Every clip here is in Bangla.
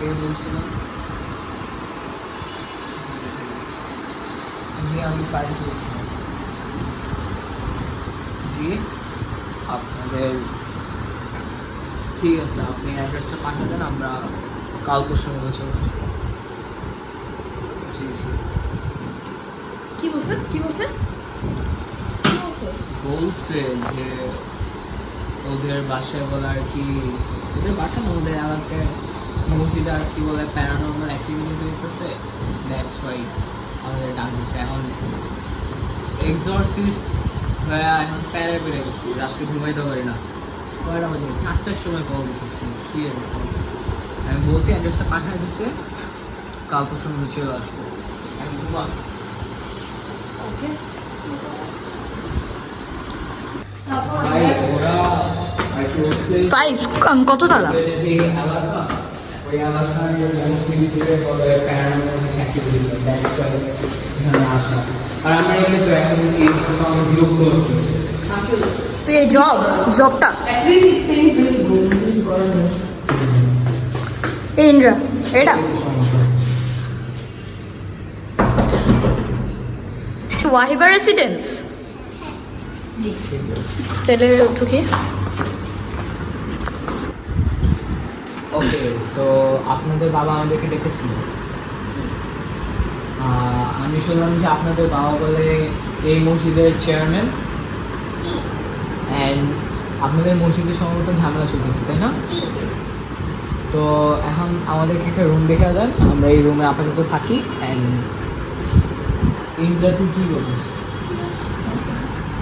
কে বলছিলাম? জি আমি ফাইজ বলছিলাম। জি আপনাদের ঠিক আছে, আপনি অ্যাড্রেসটা পাঠিয়ে দেন, আমরা কাল পরশুর মধ্যে চলে আসবো। জি জি। কি বলছেন? বলছে যে ওদের বাসায় বলে আর কি, ওদের বাসা না ওদের এলাকায় মসজিদে আর কি বলে প্যারানর্মাল অ্যাক্টিভিটিস হইতেছে, দ্যাটস ওয়াই আমাদের ডাক দিচ্ছে। এখন এক্সরসিস্ট হয়ে এখন প্যারে বেড়ে গেছি, রাত্রে ঘুমাইতে পারি না। কয়টা বাজে? 4টার সময় কল দিতেছি, কি এরকম? আমি বলছি অ্যাড্রেসটা পাঠিয়ে দিতে, কাল পরশুর মধ্যে চলে আসবো। আমি ঘুমা। ওকে। ভাই ওরা ফাইজ কত টাকা? যে এলাকা, ওই এলাকার মসজিদে বলে প্যারানর্মাল অ্যাক্টিভিটিস, দ্যাটস ওয়াই এখানে আসা। আর আমরা এখানে তো এখন এই তো আমি বিরক্ত হচ্ছি। এই জবটা এই ইন্দ্রা এটা ওয়াহিবা রেসিডেন্স। জি চলে ঢুকি। ওকে, সো আপনাদের বাবা আমাদেরকে ডেকেছিল। আমি শুনলাম যে আপনাদের বাবা বলে এই মসজিদের চেয়ারম্যান, অ্যান্ড আপনাদের মসজিদের সম্ভবত ঝামেলা চলতেছে, তাই না? তো এখন আমাদেরকে একটা রুম দেখে দেন, আমরা এই রুমে আপাতত থাকি। অ্যান্ড ইন্দ্রা তুই কী বলিস?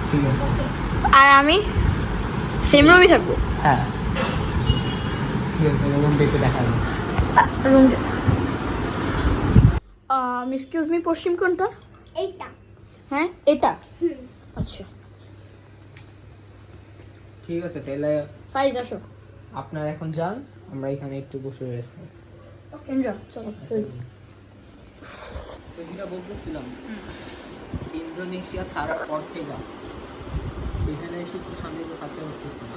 ঠিক আছে, আর আমি সেম রুমই থাকবো। হ্যাঁ ঠিক আছে, রুম দেখে দেখা যাবে। রুম এক্সকিউজ মি, পশ্চিম কোনটা? এইটা। হ্যাঁ এটা। আচ্ছা ঠিক আছে, তাহলে ফাইজ আসো। আপনারা এখন যান, আমরা এখানে একটু বসে রেস্ট নিই। ইন্দ্রা চলো। তো যেটা বলতেছিলাম, ইন্দোনেশিয়া ছাড়ার পর থেকে এখানে এসে একটু শান্তিতে থাকতে পারতেছি না।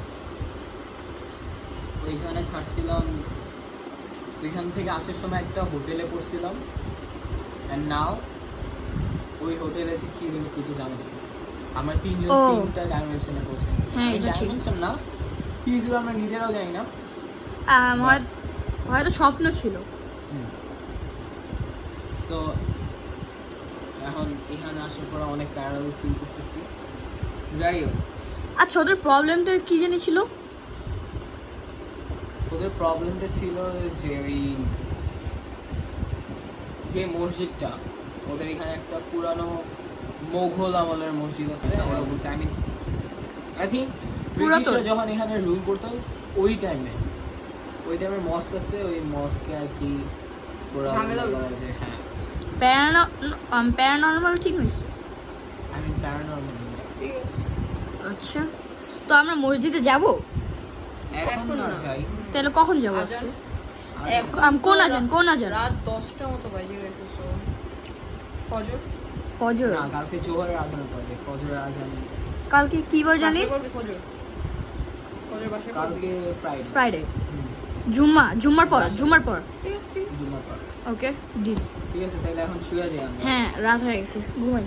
ওইখানে ছাড়ছিলাম, ওইখান থেকে আসার সময় একটা হোটেলে পড়ছিলাম, অ্যান্ড নাও ওই হোটেলে এসে কি হলো তুই তো জানিস। আমরা তিনজন ও। তিনটা ডাইমেনশনে পৌঁছে গেছি। হ্যাঁ, এটা ঠিক। ডাইমেনশন না, কি ছিল আমরা নিজেরাও জানি না। হয়তো স্বপ্ন ছিল। সো এখন এখানে আসার পর অনেক প্যারাডাইজ ফিল করতেছি। যাই হোক, আচ্ছা ওদের প্রবলেমটা কি জানি ছিল? ওদের প্রবলেমটা ছিল যে ওই যে মসজিদটা, ওদের এখানে একটা পুরানো মোঘল আমলের মসজিদ আছে। ওরা বলছে আই থিঙ্ক ব্রিটিশরা যখন এখানে রুল করতো ওই টাইমে মস্ক আছে, ওই মস্কে আর কি ওরা ঝামেলা বলে যে হ্যাঁ প্যারানর্মাল ঠিক হয়েছে। I mean paranormal. আচ্ছা তো আমরা মসজিদে যাব? এখন না যাই, তাহলে কখন যাবো আজকে? কোন আজান? রাত 10টা মতো বাজে গেছে। সো ফজর ফজর? না, কালকে জোহরের আজান পড়বে, ফজরের আজান কালকে কি বার জানি? ফজর বাসে কালকে ফ্রাইডে। ফ্রাইডে। জুম্মার পর। ঠিক আছে জুম্মার পর। Okay deal. ঠিক আছে, তাহলে এখন শুয়ে যাই আমরা। হ্যাঁ রাত হয়ে গেছে, ঘুমাই।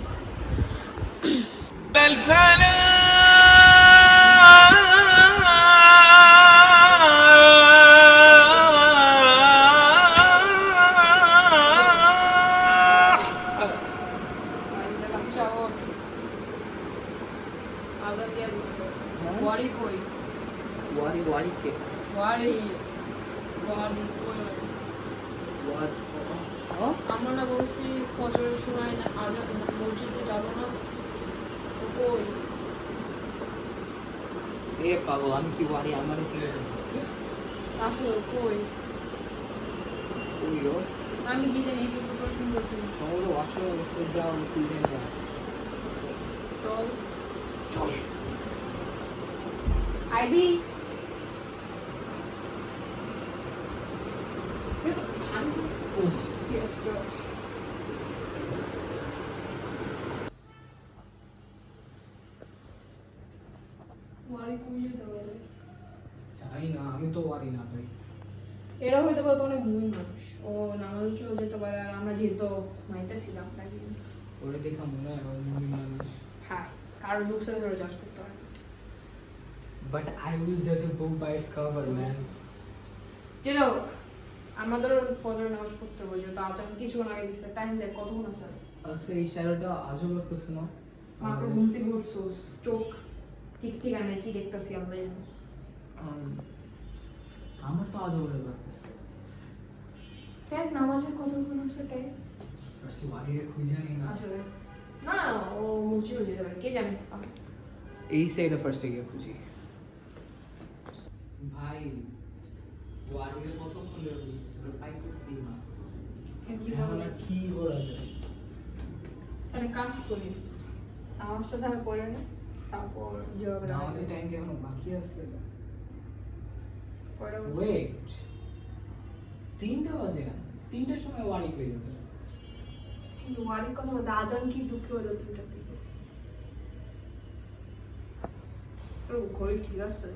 বাচ্চা ওঠ, আজান দিয়া দিচ্ছে। ওয়ারি কই? ওয়ারি কে? ওয়ারি আমরা না বলছি ফজরের সময় না আজান মসজিদে যাবো না, ও কই? এ পাগল, আমি কি ওয়ারি আমারই চিনে ফেলছি। আসলে কই? ওইও আমি কি জানি কি করে শুনতেছি। সমস্ত ওয়াশরুমে গেছে, যাও খুঁজে যা। চল চল। আইবি। জানি না, আমি তো ওয়ারি না ভাই। এরা হইতে পারে তো অনেক মুমিন মানুষ, ও নামাজও যেতে পারে, আর আমরা যেহেতু মাইতে ছিলাম নাকি ওরে দেখা মনে হয় ওর মুমিন মানুষ। হ্যাঁ, কারো লুক সাথে ধরে জাজ করতে হয়। But I will judge a book by its cover, man. যেটা হোক, আমাদের ফজর নামাজ পড়তে হবে, যেহেতু আজান কিছুক্ষণ আগে দিচ্ছে, টাইম দেখ কতক্ষণ আছে। আচ্ছা এই শ্যাডোটা আজব লাগতেছে না? মাত্র ঘুম থেকে উঠছোস, চোখ ঠিক ঠিকানা কি দেখতেছি আমরা জানি। আমার তো আজব লাগতেছে। দেখ নামাজের কতক্ষণ আছে টাইম ফার্স্ট বাড়ির খুঁজে নিয়ে না। আসলে। না, ও মসজিদে যেতে পারে, কে জানে। এই সাইডে ফার্স্ট গিয়ে খুঁজি। ভাই ওয়ারিরে কতক্ষণ ধরে বুঝতেছি পাইতেছি না। কি এখন আর কি করা যায়? একটা কাজ করি, নামাজটা তাহলে পড়ে নে, তারপর জবাবে দেওয়া আমাদের যাবে। টাইম কি এখনো বাকি আছে? কয়টা বাজে? ওয়েট, 3টা বাজে না? 3টার সময় ওয়ারি হয়ে যাবে। কিন্তু ওয়ারির কথা বলতে আজান কি দুঃখে হলো 3টার দিকে? তোর ঘড়ি ঠিক আছে?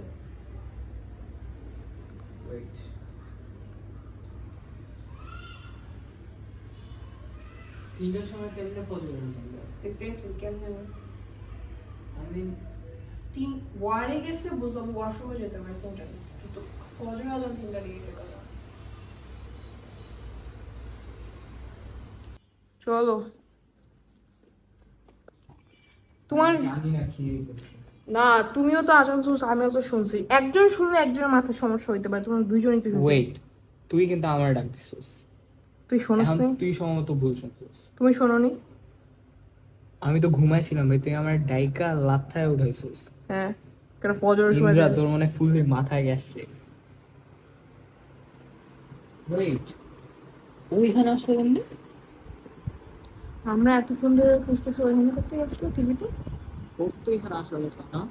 ওয়েট, তিনটার সময় কেমনে ফজর হলো? এক্স্যাক্টলি কেমনে? আই মিন ওয়ারে গেছে বুঝলাম, ওয়াশরুমে যেতে পারে 3টা, কিন্তু ফজর আজান 3টার দিকে কে কথা। চলো, তোমার জানি না কি হইতেছে। না, তুমিও তো আজান শুনছো, আমিও তো শুনছি। একজন শুনলে একজনের মাথায় সমস্যা হইতে পারে, তোমরা দুইজনই তো শুনছো। ওয়েট, তুই কিন্তু আমার ডাক দিছিস। তুই শোনস এখন নি? তুই সম্ভবত ভুল শুনছিস। তুমি শোনোনি? আমি তো ঘুমাইছিলাম ভাই, তুই আমার ডাইকা লাথায় উঠাইছিস। হ্যাঁ, কেন ফজরের সময়? ইন্দ্রা তোর মনে ফুললি মাথায় গেছে। ওয়েট, ওইখানে আসলে কেমনে? আমরা এতক্ষণ ধরে খুঁজতেছি, ওইখানে করতে আসলো টিভিতে। ওর তো এখানে আসলে গেছে না?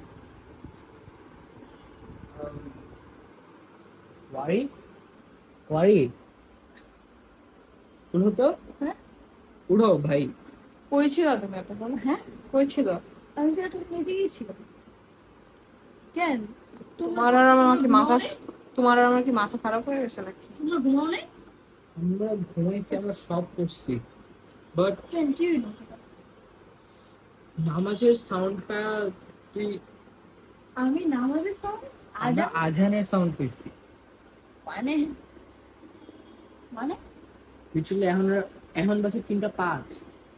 ওয়ারি ওয়ারি উঠো তো। হ্যাঁ? উঠো ভাই। কই ছিল তুমি এতক্ষণ? হ্যাঁ, কই ছিল? আমি তো এত হেঁটে গেছিলাম। কেন? তোমার আর আমার কি মাথা, ঘুমাও নাই? তোমার আর আমার কি মাথা খারাপ হয়ে গেছে নাকি? তোমরা ঘুমাও নাই? আমরা ঘুমাইছি, আমরা সব করছি, বাট কেন, কি হইলো? নামাজের সাউন্ডটা তুই আমি নামাজের সাউন্ড আমরা আজান আজানের সাউন্ড পেয়েছি। মানে মানে লিটারালি এখন বাজে 3:05।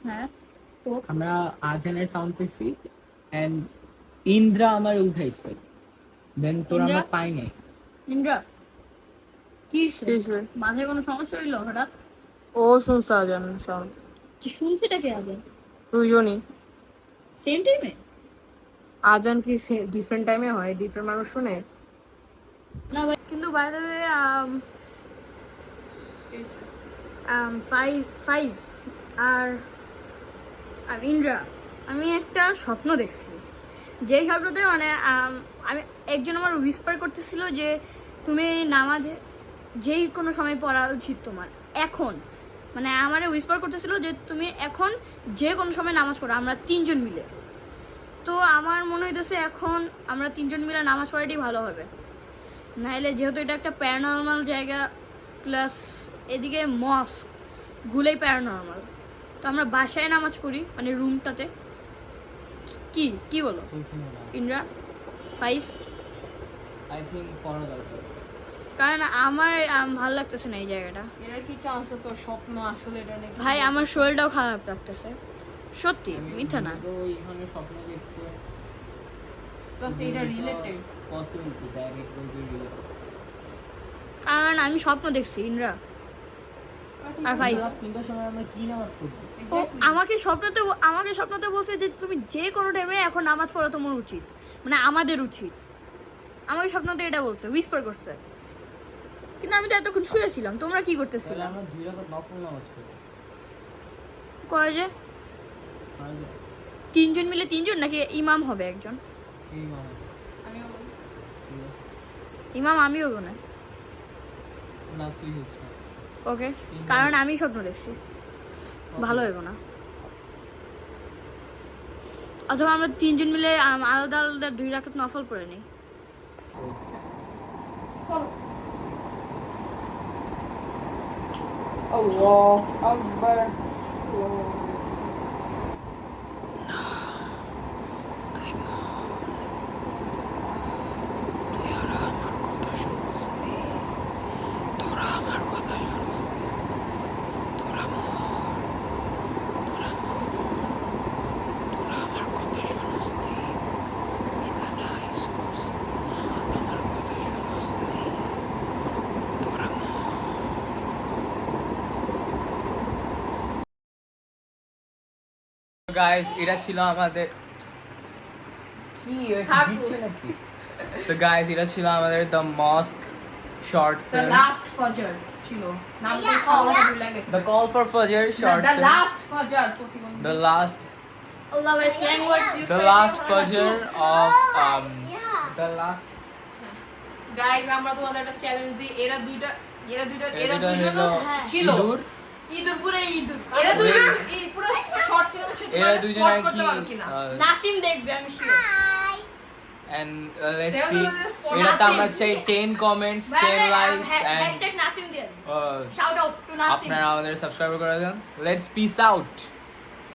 হ্যাঁ, তো আমরা আজানের সাউন্ড পেয়েছি এন্ড ইন্দ্রা আমার উঠাইছে, দেন তোর ইন্দ্রা? আমরা পাই নাই। ইন্দ্রা কি কি হইছে? মাথায় কোনো সমস্যা হইলো হঠাৎ? ও শুনছে আজান সাউন্ড। কি শুনছিটা কে আজান? দুইজনই। সেম টাইমে? আজান কি ডিফারেন্ট টাইমে হয়? ডিফারেন্ট মানুষ শুনে? না ভাই, কিন্তু বাই দ্য ওয়ে ফাইজ আর ইন্দ্রা, আমি একটা স্বপ্ন দেখছি, যে স্বপ্নতে মানে আমি একজন আমার উইসপার করতেছিল যে তুমি নামাজে যেই কোনো সময় পড়া উচিত তোমার এখন, মানে আমারে উইসপার করতেছিল যে তুমি এখন যে কোনো সময় নামাজ পড়ো, আমরা 3জন মিলে। তো আমার মনে হইতেছে এখন আমরা 3জন মিলে নামাজ পড়াটাই ভালো হবে, নাহলে যেহেতু এটা একটা প্যারানর্মাল জায়গা, প্লাস এদিকে মস্ক ঘুলেই প্যারানর্মাল, তো আমরা বাসায় নামাজ পড়ি, মানে রুমটাতে। কি কি বলো ইন্দ্রা, ফাইজ? আই থিংক পড়া দরকার। কারণ আমার ভালো লাগতেছে না এই জায়গাটা। এর কি চান্স আছে তোর স্বপ্ন আসলে এটা নাকি? ভাই আমার শরীরটাও খারাপ লাগতেছে, সত্যি মিথ্যা না। তো এখানে স্বপ্ন দেখছে, প্লাস এটা related. Possibility that it will be real. কারণ আমি স্বপ্ন দেখছি ইন্দ্রা আর ফাইজ। 3টার সময় আমরা কি নামাজ পড়বো? ও আমাকে স্বপ্নতে বলছে যে তুমি যে কোনো টাইমে এখন নামাজ পড়া তোমার উচিত, মানে আমাদের উচিত। আমাকে স্বপ্নতে এটা বলছে, উইসপার করছে, কিন্তু আমি তো এতক্ষণ শুয়েছিলাম। তোমরা কি তাহলে করতেছিলাম? আমরা 2 রাকাত নফল নামাজ পড়বো। কয় যে আর যে 3জন মিলে 3জন, নাকি ইমাম হবে একজন? কি মামা, আমিও ঠিক আছে ইমাম আমি হবো না। না তুই হইস না। ওকে, কারণ আমি স্বপ্ন দেখছি, ভালো হইব না। অথবা আমরা 3জন মিলে আলাদা আলাদা 2 রাকাত নফল পড়ে নিই। চলো। আল্লাহ আকবার। গাইস এটা ছিল আমাদের কি দিচ্ছে নাকি? সো গাইস এটা ছিল আমাদের the mosque short the film, last ফজর ছিল নামটা খাওয়া ভুলে গেছে। দ্য কল ফর ফজর শর্ট দ্য ফিল্ম, লাস্ট ফজর প্রতিবন্ধী। দ্য লাস্ট আল্লাহ ভাই slang words use the last fajr of the last guys আমরা তোমাদের একটা চ্যালেঞ্জ দিই, এরা দুইজন হলো ছিল ইঁদুর। ইঁদুর পুরো ইঁদুর, এরা দুইজন এই পুরো শর্ট ফিল্মের সাথে এরা দুইজন স্পট আর করতে কি পারবে কিনা। নাসিম দেখবে আমি sure. and let's They see will just এটা তো Nasim. আমরা চাই 10 comments 10 likes and hashtag Nasim দিয়ে শাউট আউট টু নাসিম। আপনারা আমাদের সাবস্ক্রাইব করে দেন। Let's peace out.